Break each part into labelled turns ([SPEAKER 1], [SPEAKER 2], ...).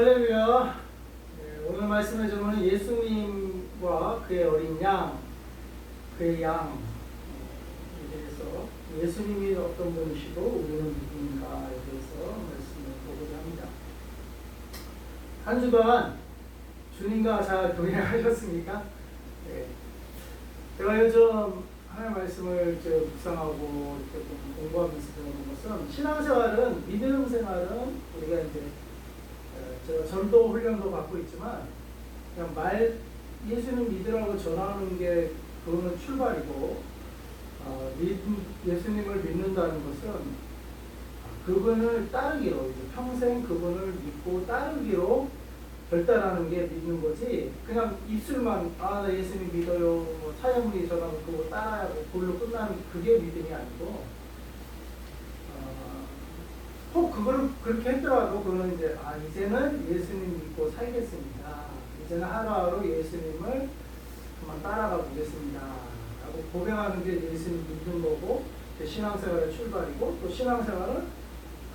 [SPEAKER 1] 할렐루야. 네, 오늘 말씀의 제목은 예수님과 그의 어린 양, 그의 양. 대해서 예수님이 어떤 분이시고 우리는 누구인가에 대해서 말씀을 보고자 합니다. 한 주간 주님과 잘 동행하셨습니까? 네. 제가 요즘 하나님 말씀을 묵상하고 이렇게 공부하면서 배우는 것은 신앙생활은, 믿음 생활은 우리가 이제 제가 전도 훈련도 받고 있지만 그냥 예수님 믿으라고 전하는 게 그거는 출발이고, 예수님을 믿는다는 것은 그분을 따르기로, 이제 평생 그분을 믿고 따르기로 결단하는 게 믿는 거지, 그냥 입술만 나 예수님 믿어요, 뭐 사형문이 전하고 그거 따라야 하고 그걸로 끝나는 그게 믿음이 아니고, 꼭 그걸 그렇게 했더라도 그거는 이제 이제는 예수님 믿고 살겠습니다, 이제는 하루하루 예수님을 그만 따라가 보겠습니다 라고 고백하는 게 예수님 믿는 거고, 신앙생활의 출발이고, 또 신앙생활은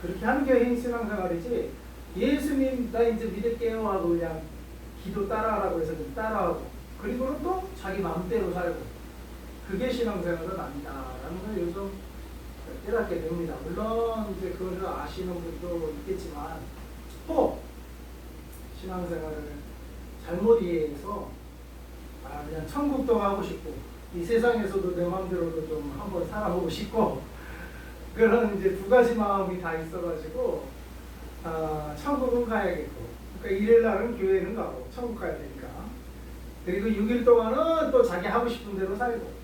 [SPEAKER 1] 그렇게 하는 게 신앙생활이지, 예수님 나 이제 믿을게요 하고 그냥 기도 따라하라고 해서 따라하고, 그리고는 또 자기 마음대로 살고, 그게 신앙생활은 아니다라는 걸 요즘 깨닫게 됩니다. 물론 이제 그걸 아시는 분도 있겠지만, 또 신앙생활을 잘못 이해해서 그냥 천국도 가고 싶고 이 세상에서도 내 마음대로도 좀 한번 살아보고 싶고, 그런 이제 두 가지 마음이 다 있어가지고 천국은 가야겠고, 그러니까 일요일 날은 교회는 가고 천국 가야 되니까, 그리고 6일 동안은 또 자기 하고 싶은 대로 살고,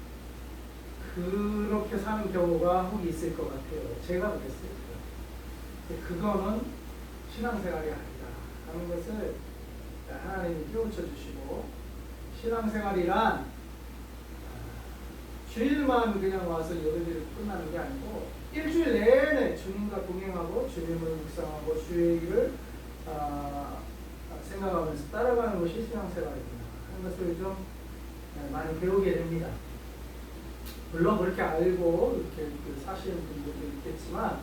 [SPEAKER 1] 그렇게 사는 경우가 혹 있을 것 같아요. 제가 그랬어요. 그거는 신앙생활이 아니다 하는 것을 하나님이 깨우쳐 주시고, 신앙생활이란 주일만 그냥 와서 예배드리고 끝나는 게 아니고, 일주일 내내 주님과 동행하고 주님을 묵상하고 주의 일을 생각하면서 따라가는 것이 신앙생활입니다 하는 것을 좀 많이 배우게 됩니다. 물론 그렇게 알고 이렇게 사시는 분들도 있겠지만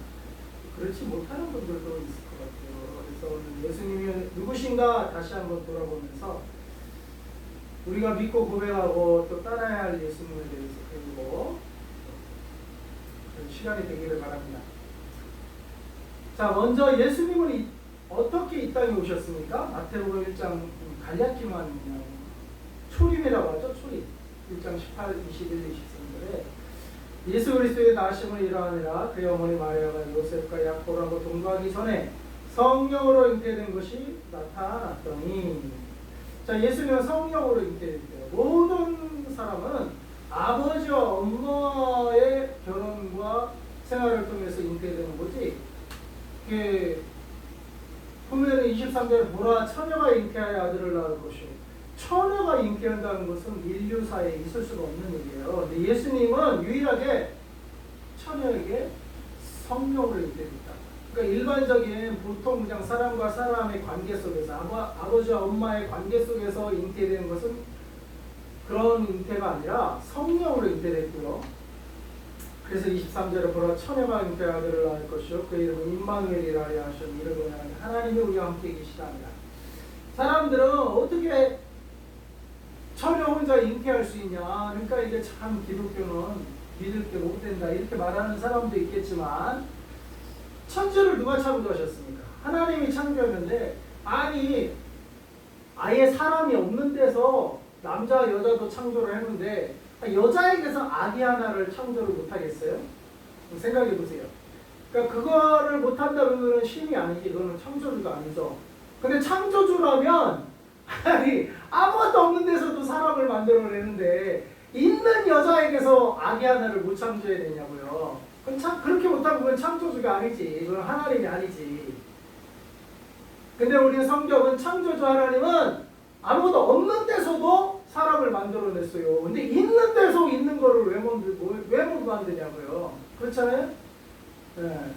[SPEAKER 1] 그렇지 못하는 분들도 있을 것 같아요. 그래서 오늘 예수님이 누구신가 다시 한번 돌아보면서 우리가 믿고 고백하고 또 따라야 할 예수님에 대해서 배우고 시간이 되기를 바랍니다. 자, 먼저 예수님은 어떻게 이 땅에 오셨습니까? 마태복음 1장 간략히만 그냥 초림이라고 하죠. 초림. 1장 18, 21, 23절에 예수 그리스도의 나심을 이러하니라 그의 어머니 마리아가 요셉과 야곱하고 동거하기 전에 성령으로 잉태된 것이 나타났더니, 자, 예수님은 성령으로 잉태됐대요. 모든 사람은 아버지와 엄마의 결혼과 생활을 통해서 잉태되는 거지, 보면 23절에 보라 처녀가 잉태하여 아들을 낳을 것이요, 처녀가 잉태한다는 것은 인류사에 있을 수가 없는 일이에요. 근데 예수님은 유일하게 처녀에게 성령으로 잉태됐다. 그러니까 일반적인 보통 그냥 사람과 사람의 관계 속에서 아버지와 엄마의 관계 속에서 잉태되는 것은 그런 잉태가 아니라 성령으로 잉태됐고요. 그래서 23절에 보라 처녀가 잉태하여 아들을 낳을 것이요 그 이름은 임마누엘이라 하셨니, 이름은 하나님이 우리와 함께 계시다니라. 사람들은 어떻게 처녀 혼자 잉태할 수 있냐, 그러니까 이게 참 기독교는 믿을 게 못 된다 이렇게 말하는 사람도 있겠지만, 천지를 누가 창조하셨습니까? 하나님이 창조했는데, 아예 사람이 없는 데서 남자 여자도 창조를 했는데 여자에게서 아기 하나를 창조를 못하겠어요? 생각해 보세요. 그러니까 그거를 못한다는 건 신이 아니지, 그거는 창조주가 아니죠. 근데 창조주라면 아무것도 없는 데서도 사람을 만들어내는데 있는 여자에게서 아기 하나를 못 창조해야 되냐고요. 그렇게 못하면 그건 창조주가 아니지, 그건 하나님이 아니지. 근데 우리 성경은 창조주 하나님은 아무것도 없는 데서도 사람을 만들어냈어요. 근데 있는 데서 있는 거를 왜 못 만드냐고요. 그렇잖아요? 네.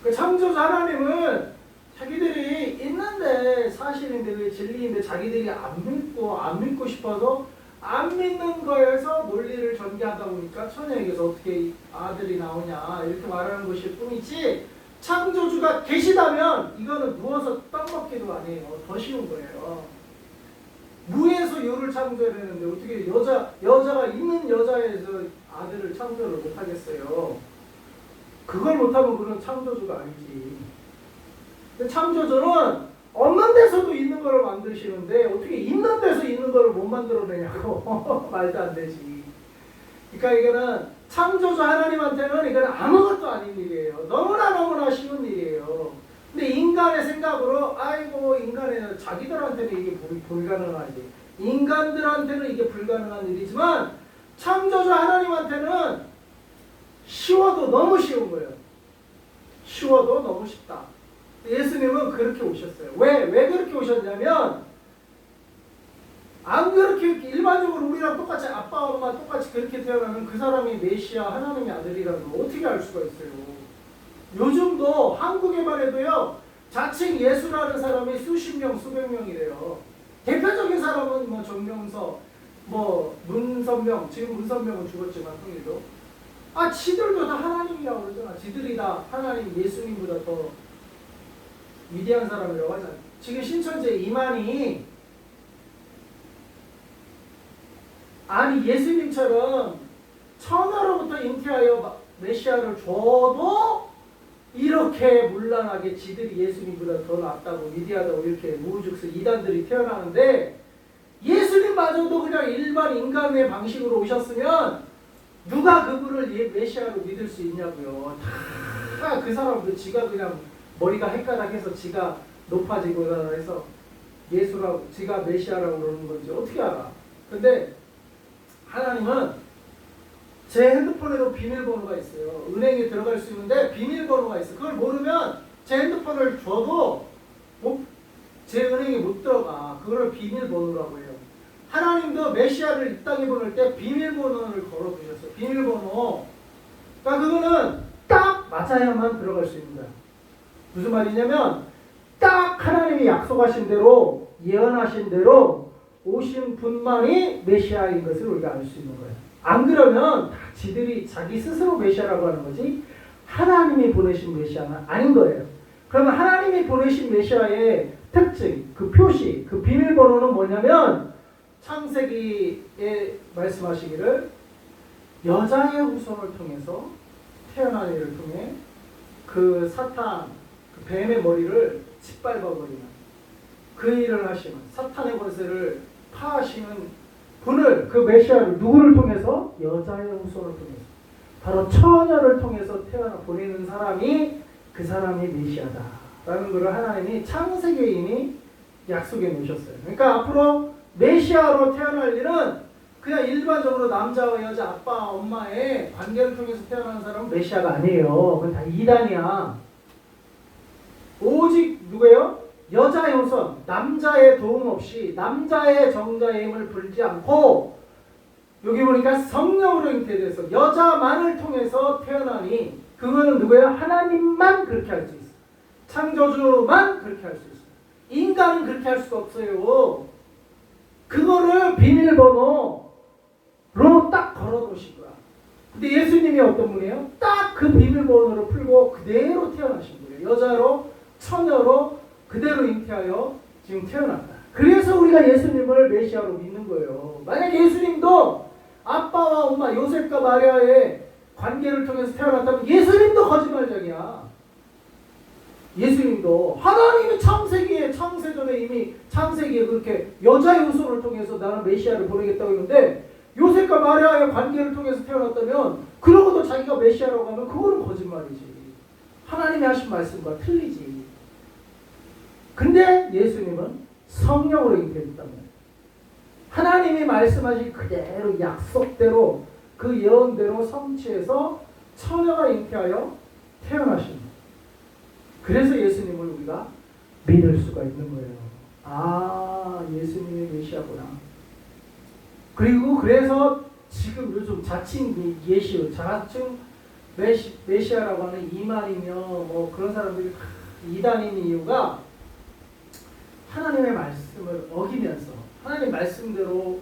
[SPEAKER 1] 그 창조주 하나님은 자기들이 있는데, 사실인데, 왜 진리인데 자기들이 안 믿고 싶어서 안 믿는 거에서 논리를 전개하다 보니까 처녀에게서 어떻게 아들이 나오냐 이렇게 말하는 것일 뿐이지, 창조주가 계시다면 이거는 누워서 떡 먹기도 아니에요. 더 쉬운 거예요. 무에서 요를 창조해내는데 어떻게 여자가 있는 여자에서 아들을 창조를 못하겠어요. 그걸 못하면 그건 창조주가 아니지. 근데 창조주는 없는 데서도 있는 거를 만드시는데 어떻게 있는 데서 있는 거를 못 만들어내냐고. 말도 안 되지. 그러니까 이거는 창조주 하나님한테는 이거는 아무것도 아닌 일이에요. 너무나 쉬운 일이에요. 근데 인간의 생각으로 아이고 인간의 자기들한테는 이게 불가능하지. 인간들한테는 이게 불가능한 일이지만 창조주 하나님한테는 쉬워도 너무 쉬운 거예요. 쉬워도 너무 쉽다. 예수님은 그렇게 오셨어요. 왜 그렇게 오셨냐면 안 그렇게 일반적으로 우리랑 똑같이 아빠 엄마 똑같이 그렇게 태어나면 그 사람이 메시아 하나님의 아들이라는 걸 어떻게 알 수가 있어요. 요즘도 한국에만 해도요 자칭 예수라는 사람이 수십 명 수백 명이래요. 대표적인 사람은 뭐 정명서 뭐 문선명, 지금 문선명은 죽었지만 통일도 지들도 다 하나님이라고 그러잖아. 지들이 다 하나님 예수님보다 더 위대한 사람이라고 하잖아. 지금 신천지 이만희 예수님처럼 천하로부터 잉태하여 메시아를 줘도 이렇게 문란하게 지들이 예수님보다 더 낫다고 위대하다고 이렇게 무주익스 이단들이 태어나는데 예수님마저도 그냥 일반 인간의 방식으로 오셨으면 누가 그분을 메시아로 믿을 수 있냐고요. 다 그 사람도 지가 그냥 머리가 헷가닥해서 지가 높아지고 해서 예수라고 지가 메시아라고 그러는 건지 어떻게 알아. 근데 하나님은 제 핸드폰에도 비밀번호가 있어요. 은행에 들어갈 수 있는데 비밀번호가 있어요. 그걸 모르면 제 핸드폰을 줘도 제 은행에 못 들어가. 그걸 비밀번호라고 해요. 하나님도 메시아를 이 땅에 보낼 때 비밀번호를 걸어두셨어요. 비밀번호. 그러니까 그거는 딱 맞아야만 들어갈 수 있는 거야. 무슨 말이냐면 딱 하나님이 약속하신 대로 예언하신 대로 오신 분만이 메시아인 것을 우리가 알 수 있는 거예요. 안 그러면 다 지들이 자기 스스로 메시아라고 하는 거지 하나님이 보내신 메시아는 아닌 거예요. 그러면 하나님이 보내신 메시아의 특징, 그 표시, 그 비밀번호는 뭐냐면 창세기에 말씀하시기를 여자의 후손을 통해서 태어난 이를 통해 그 사탄, 그 뱀의 머리를 짓밟아버리는 그 일을 하시는 사탄의 권세를 파하시는 분을 그 메시아를 누구를 통해서? 여자의 후손을 통해서 바로 처녀를 통해서 태어나 보내는 사람이 그 사람이 메시아다 라는 것을 하나님이 창세기에 이미 약속해 놓으셨어요. 그러니까 앞으로 메시아로 태어날 일은 그냥 일반적으로 남자와 여자 아빠 엄마의 관계를 통해서 태어나는 사람은 메시아가 아니에요. 그건 다 이단이야. 오직 누구예요? 여자의 후손, 남자의 도움 없이 남자의 정자의 힘을 불지 않고 여기 보니까 성령으로 잉태돼서 여자만을 통해서 태어나니 그거는 누구예요? 하나님만 그렇게 할 수 있어요. 창조주만 그렇게 할 수 있어요. 인간은 그렇게 할 수가 없어요. 그거를 비밀번호로 딱 걸어놓으신 거야. 근데 예수님이 어떤 분이에요? 딱 그 비밀번호를 풀고 그대로 태어나신 거예요. 여자로 처녀로 그대로 잉태하여 지금 태어났다. 그래서 우리가 예수님을 메시아로 믿는 거예요. 만약 예수님도 아빠와 엄마 요셉과 마리아의 관계를 통해서 태어났다면 예수님도 거짓말쟁이야. 예수님도 하나님이 창세전에 이미 창세기에 그렇게 여자의 후손을 통해서 나는 메시아를 보내겠다고 했는데 요셉과 마리아의 관계를 통해서 태어났다면 그러고도 자기가 메시아라고 하면 그거는 거짓말이지. 하나님이 하신 말씀과 틀리지. 근데 예수님은 성령으로 잉태했다면 하나님이 말씀하신 그대로 약속대로 그 예언대로 성취해서 처녀가 잉태하여 태어나신 거예요. 그래서 예수님을 우리가 믿을 수가 있는 거예요. 예수님이 메시아구나. 그리고 그래서 지금 요즘 자칭 메시아라고 하는 이만이며 뭐 그런 사람들이 이단인 이유가 하나님의 말씀을 어기면서 하나님의 말씀대로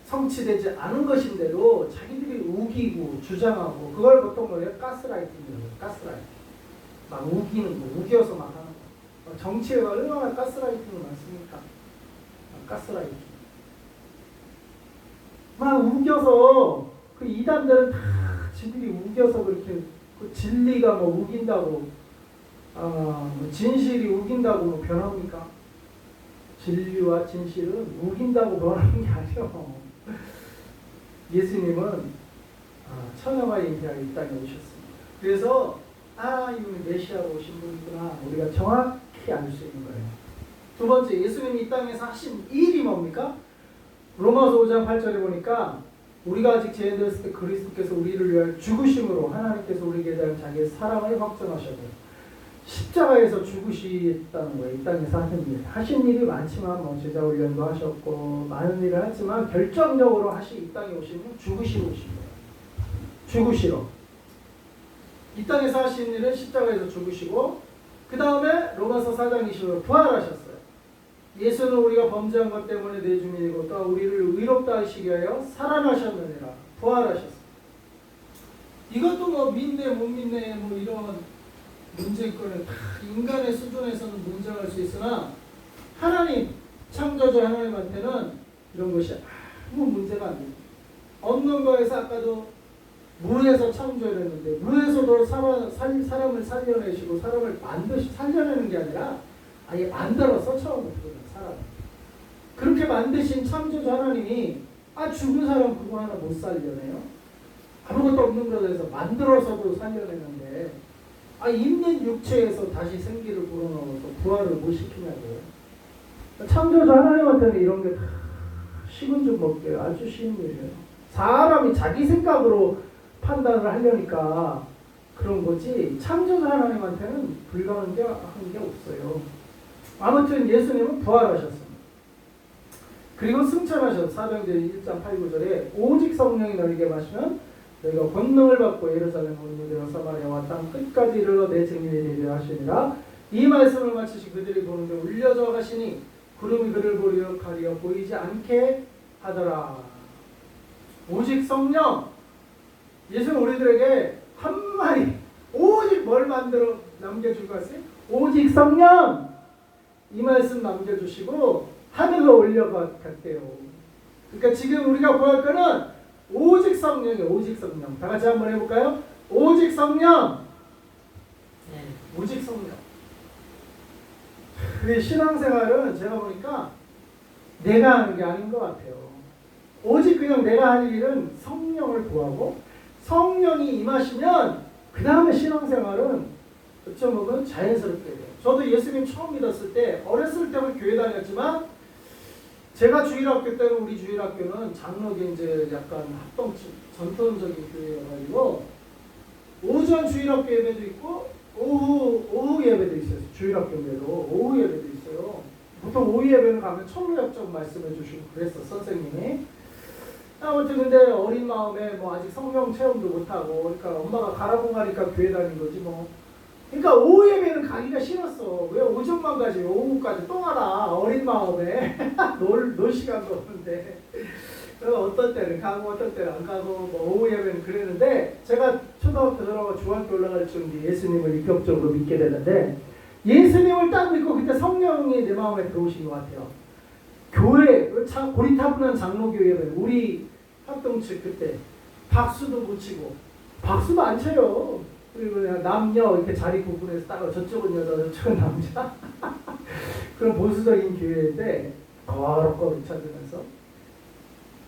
[SPEAKER 1] 성취되지 않은 것인데도 자기들이 우기고 주장하고 그걸 보통 뭐예요? 가스라이팅이라고 해요. 가스라이팅. 막 우기는 거, 우겨서 막 하는 거. 정치에 얼마나 가스라이팅이 많습니까? 가스라이팅. 막 우겨서 그 이단들은 다 지들이 우겨서 그렇게 그 진리가 뭐 우긴다고 뭐 진실이 우긴다고 뭐 변합니까? 진리와 진실은 우긴다고 변하는 게 아니에요. 예수님은 천여가 인자가 이 땅에 오셨습니다. 그래서 이분이 메시아로 오신 분이구나 우리가 정확히 알 수 있는 거예요. 두 번째, 예수님이 이 땅에서 하신 일이 뭡니까? 로마서 5장 8절에 보니까 우리가 아직 죄인되었을 때 그리스도께서 우리를 위하여 죽으심으로 하나님께서 우리에게 대한 자기의 사랑을 확증하셨고 십자가에서 죽으시다는 거예요. 이 땅에서 하신 일. 하신 일이 많지만 뭐 제자 훈련도 하셨고 많은 일을 했지만 결정적으로 이 땅에 오신 건 죽으시러 오신 거예요. 죽으시러. 이 땅에서 하신 일은 십자가에서 죽으시고 그 다음에 로마서 4장 20절로 부활하셨어요. 예수는 우리가 범죄한 것 때문에 내 주민이고 또 우리를 의롭다 하시기 위하여 살아나셨느니라. 부활하셨어요. 이것도 뭐 믿네 못 믿네 뭐 이런 문제거는 인간의 수준에서는 문제가 할 수 있으나 하나님 창조주 하나님한테는 이런 것이 아무 문제가 안 됩니다. 없는 거에서 아까도 물에서 창조를 했는데 물에서도 사람을 살려내시고 사람을 살려내는 게 아니라 아예 만들어서 처음부터 사람 그렇게 만드신 창조주 하나님이 죽은 사람 그거 하나 못 살려내요? 아무것도 없는 것에서 만들어서도 살려내는데 있는 육체에서 다시 생기를 불어넣어서 부활을 못 시키냐고요. 창조주 하나님한테는 이런 게 다 식은 죽 먹게 아주 쉬운 일이에요. 사람이 자기 생각으로 판단을 하려니까 그런 거지 창조주 하나님한테는 불가능한 게 없어요. 아무튼 예수님은 부활하셨습니다. 그리고 승천하셔서 사도행전 1장 8, 9절에 오직 성령이 너희에게 마시면 너희가 권능을 받고 예루살렘 온 유대와 사마리아와 땅 끝까지 이르러 내 증인이 되리라 하시니라. 이 말씀을 마치시 그들이 보는데 울려져 가시니 구름이 그를 보리어 가리어 보이지 않게 하더라. 오직 성령. 예수는 우리들에게 한 마리 오직 뭘 만들어 남겨주고 갔어요? 오직 성령. 이 말씀 남겨주시고 하늘로 올려갔대요. 그러니까 지금 우리가 구할 거는 오직 성령이에요. 오직 성령. 다 같이 한번 해볼까요? 오직 성령. 오직 성령. 근데 신앙생활은 제가 보니까 내가 하는 게 아닌 것 같아요. 오직 그냥 내가 할 일은 성령을 구하고 성령이 임하시면 그 다음에 신앙생활은 어쩌면 보면 자연스럽게 돼요. 저도 예수님 처음 믿었을 때 어렸을 때는 교회 다녔지만 제가 주일학교 때는 우리 주일학교는 장로계 이제 약간 합동치 전통적인 교회여가지고 오전 주일학교 예배도 있고 오후 예배도 있어요. 주일학교인데도 오후 예배도 있어요. 보통 오후 예배는 가면 천루역적 말씀해 주시고 그랬어 선생님이. 아무튼 근데 어린 마음에 뭐 아직 성령 체험도 못하고 그러니까 엄마가 가라고 가니까 교회 다닌 거지 뭐. 그러니까 오후 예배는 가기가 싫었어. 왜 오전만 가지 오후까지 또 가라. 어린 마음에 놀 시간도 없는데. 그래서 어떤 때는 가고 어떤 때는 안 가고 뭐 오후 예배는 그랬는데 제가 초등학교 들어가고 중학교 올라갈 쯤 예수님을 인격적으로 믿게 되는데 예수님을 딱 믿고 그때 성령이 내 마음에 들어오신 것 같아요. 교회 고리타분한 장로교회는 우리 합동측 그때 박수도 못 치고 박수도 안 쳐요. 그리고 그냥 남녀 이렇게 자리 구분해서 따로 저쪽은 여자 저쪽은 남자 그런 보수적인 교회인데 거룩거룩 찾으면서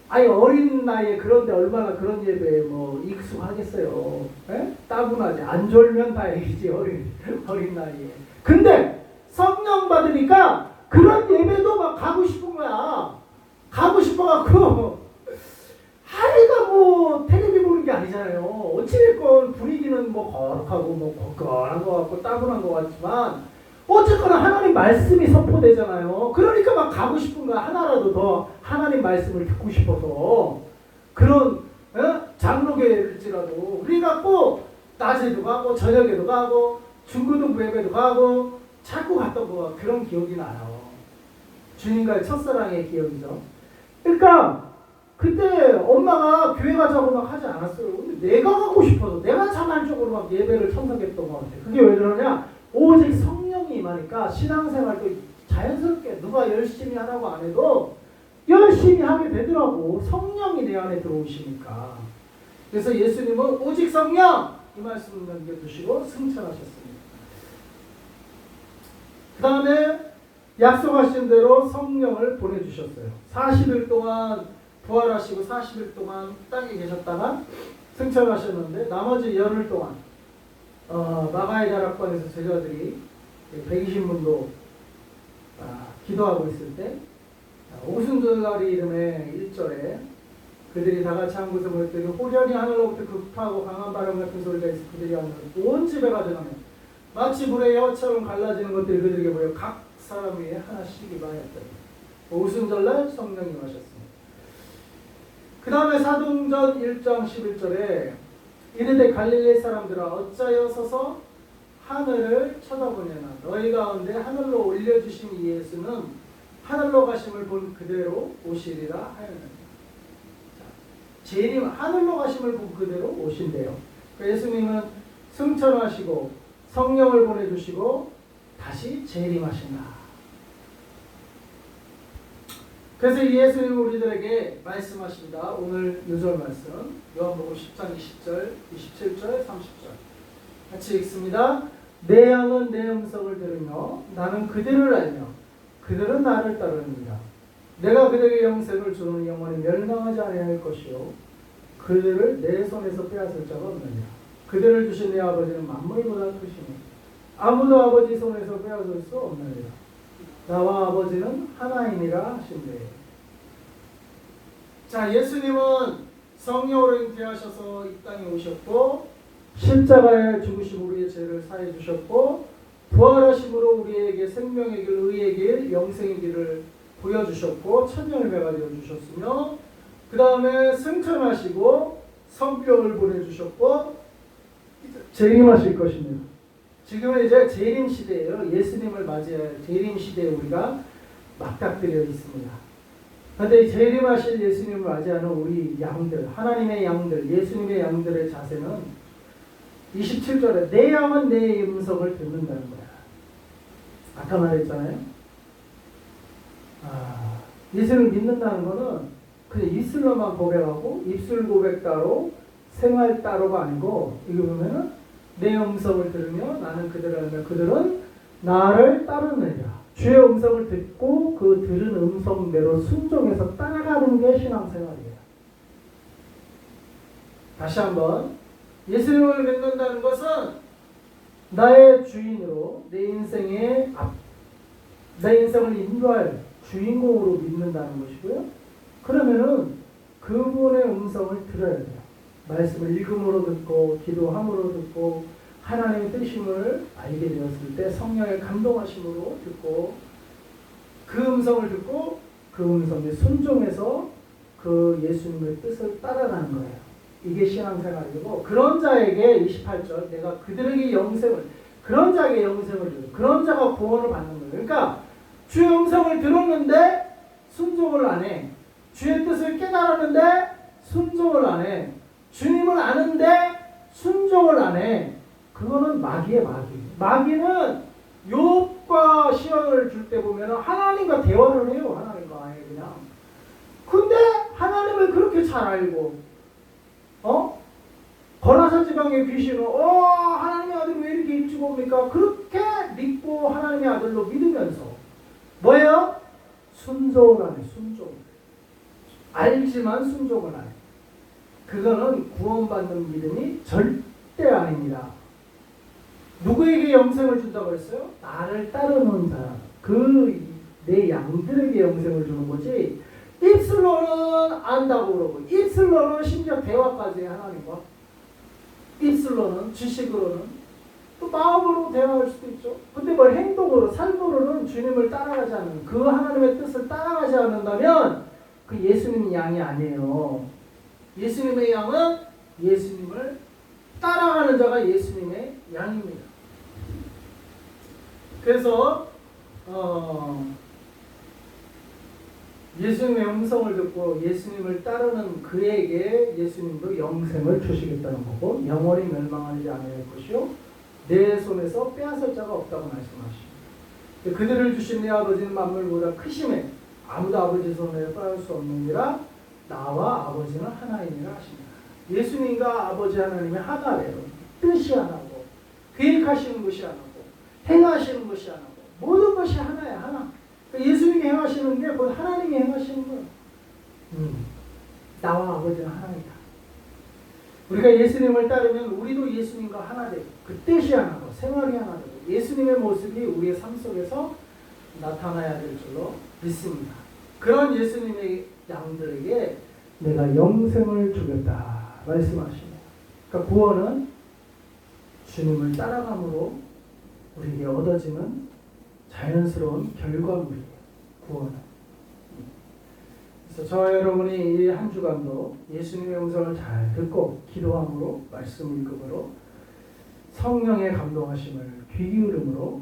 [SPEAKER 1] 어린 나이에 그런데 얼마나 그런 예배에 뭐 익숙하겠어요. 에? 따분하지. 안 졸면 다행이지 어린 나이에. 근데 성령 받으니까 그런 예배도 막 가고 싶은 거야. 가고 싶어갖고 하루가 뭐 텔레비 보는 게 아니잖아요. 어찌됐건 분위기는 뭐 거룩하고 뭐 거룩한 것 같고 따분한 것 같지만 어쨌거나 하나님 말씀이 선포되잖아요. 그러니까 막 가고 싶은 거야. 하나라도 더 하나님 말씀을 듣고 싶어서 그런 장로교일지라도 그래갖고 낮에도 가고 저녁에도 가고 중고등부 예배도 가고 자꾸 갔던 거 그런 기억이 나요. 주님과의 첫사랑의 기억이죠. 그러니까 그때 엄마가 교회 가자고 막 하지 않았어요. 근데 내가 가고 싶어서 내가 자발적으로 막 예배를 참석했던 것 같아요. 그게 왜 그러냐? 오직 성령이 임하니까 신앙생활도 자연스럽게 누가 열심히 하라고 안 해도 열심히 하게 되더라고. 성령이 내 안에 들어오시니까. 그래서 예수님은 오직 성령 이 말씀을 남겨두시고 승천하셨습니다. 그 다음에 약속하신 대로 성령을 보내주셨어요. 40일 동안 부활하시고 40일 동안 땅에 계셨다가 승천하셨는데 나머지 열흘 동안 마가의 다락방에서 제자들이 120문도 기도하고 있을 때 오순절날이 이름의 1절에 그들이 다 같이 한 곳에 모였더니 호련히 하늘로부터 급하고 강한 바람 같은 소리가 있어 그들이 온 집에 가져가며 마치 물의 여처럼 갈라지는 것들이 그들에게 보여 각 사람 위에 하나씩 임하였더니 오순절날 성령이 임하셨습니다. 그 다음에 사도행전 1장 11절에 이르되 갈릴리 사람들아 어찌하여 서서 하늘을 쳐다보냐나 너희 가운데 하늘로 올려주신 이 예수는 하늘로 가심을 본 그대로 오시리라 하였느니라. 재림 하늘로 가심을 본 그대로 오신대요. 예수님은 승천하시고 성령을 보내주시고 다시 재림하신다. 그래서 예수님 우리들에게 말씀하십니다. 오늘 요절 말씀 요한복음 10장 20절, 27절, 30절 같이 읽습니다. 내 양은 내 음성을 들으며 나는 그들을 알며 그들은 나를 따르느니라. 내가 그들에게 영생을 주는 영원히 멸망하지 아니할 것이요 그들을 내 손에서 빼앗을 자가 없느니라. 그들을 주신 내 아버지는 만물보다 크시니 아무도 아버지 손에서 빼앗을 수 없느니라. 나와 아버지는 하나이니라 하신대. 자, 예수님은 성령으로 잉태하셔서 이 땅에 오셨고 십자가에 죽으시고 우리의 죄를 사해 주셨고 부활하심으로 우리에게 생명의 길, 의의 길, 영생의 길을 보여주셨고 천년을 가지고 주셨으며 그 다음에 승천하시고 성령을 보내주셨고 재림하실 것입니다. 지금은 이제 재림 시대예요. 예수님을 맞이할 재림 시대에 우리가 맞닥뜨려 있습니다. 그런데 재림하실 예수님을 맞이하는 우리 양들, 하나님의 양들, 예수님의 양들의 자세는 27절에 내 양은 내 음성을 듣는다는 거야. 아까 말했잖아요. 예수를 믿는다는 거는 그냥 입술로만 고백하고 입술 고백 따로 생활 따로가 아니고 이거 보면은 내 음성을 들으며 나는 그들을 알며 그들은 나를 따르느니라. 주의 음성을 듣고 그 들은 음성대로 순종해서 따라가는 게 신앙생활이에요. 다시 한번 예수님을 믿는다는 것은 나의 주인으로 내 인생을 인도할 주인공으로 믿는다는 것이고요. 그러면은 그분의 음성을 들어야 돼요. 말씀을 읽음으로 듣고 기도함으로 듣고 하나님의 뜻임을 알게 되었을 때 성령의 감동하심으로 듣고 그 음성을 듣고 그 음성에 순종해서 그 예수님의 뜻을 따라가는 거예요. 이게 신앙생활이고 그런 자에게 28절 내가 그들에게 영생을 그런 자에게 영생을 줘요. 그런 자가 구원을 받는 거예요. 그러니까 주의 음성을 들었는데 순종을 안 해. 주의 뜻을 깨달았는데 순종을 안 해. 주님을 아는데 순종을 안 해. 그거는 마귀의 마귀. 마귀는 욥과 시험을 줄 때 보면 하나님과 대화를 해요. 하나님과 아예 그냥. 근데 하나님을 그렇게 잘 알고 거라사 지방의 귀신은 하나님의 아들이 왜 이렇게 일찍 옵니까? 그렇게 믿고 하나님의 아들로 믿으면서 뭐예요? 순종을 안 해. 순종. 알지만 순종을 안 해. 그거는 구원받는 믿음이 절대 아닙니다. 누구에게 영생을 준다고 했어요? 나를 따르는 사람. 내 양들에게 영생을 주는 거지. 입술로는 안다고 그러고 입술로는 심지어 대화까지 해 하나님과. 입술로는 지식으로는 또 마음으로 대화할 수도 있죠. 근데 뭐 행동으로 삶으로는 주님을 따라가지 않는 그 하나님의 뜻을 따라가지 않는다면 그 예수님 양이 아니에요. 예수님의 양은 예수님을 따라가는 자가 예수님의 양입니다. 그래서 예수님의 음성을 듣고 예수님을 따르는 그에게 예수님도 영생을 주시겠다는 거고 영원히 멸망하지 않을 것이요 내 손에서 빼앗을 자가 없다고 말씀하십니다. 그들을 주신 내 아버지는 만물보다 크심에 아무도 아버지 손에 빼앗을 수 없느니라 나와 아버지는 하나이니라 하십니다. 예수님과 아버지 하나님의 하나래요. 뜻이 하나고 계획하시는 것이 하나고 행하시는 것이 하나고 모든 것이 하나야 하나. 예수님이 행하시는 게 곧 하나님이 행하시는 거예요. 나와 아버지는 하나이다. 우리가 예수님을 따르면 우리도 예수님과 하나 되고 그 뜻이 하나고 생활이 하나 되고 예수님의 모습이 우리의 삶 속에서 나타나야 될 줄로 믿습니다. 그런 예수님의 양들에게 내가 영생을 주겠다 말씀하십니다. 그러니까 구원은 주님을 따라감으로 우리에게 얻어지는 자연스러운 결과물이에요. 구원은. 그래서 저와 여러분이 이 한 주간도 예수님의 음성을 잘 듣고 기도함으로 말씀 읽음으로 성령의 감동하심을 귀 기울임으로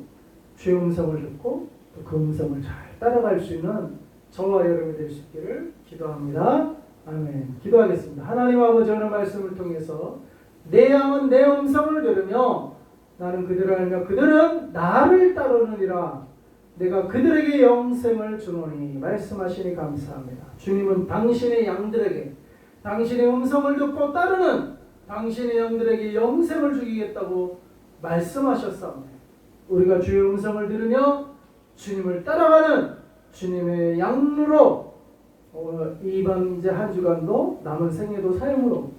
[SPEAKER 1] 주의 음성을 듣고 또 그 음성을 잘 따라갈 수 있는 저와 여러분이 될 수 있기를 기도합니다. 아멘. 기도하겠습니다. 하나님 아버지 오늘 말씀을 통해서 내 양은 내 음성을 들으며 나는 그들을 알며 그들은 나를 따르느니라. 내가 그들에게 영생을 주노니 말씀하시니 감사합니다. 주님은 당신의 양들에게 당신의 음성을 듣고 따르는 당신의 양들에게 영생을 주시겠다고 말씀하셨사옵니다. 우리가 주의 음성을 들으며 주님을 따라가는 주님의 양으로 이번 이제 한 주간도 남은 생애도 삶으로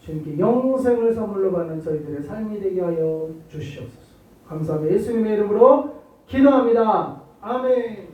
[SPEAKER 1] 주님께 영생을 선물로 받는 저희들의 삶이 되게 하여 주시옵소서. 감사합니다. 예수님의 이름으로 기도합니다. 아멘.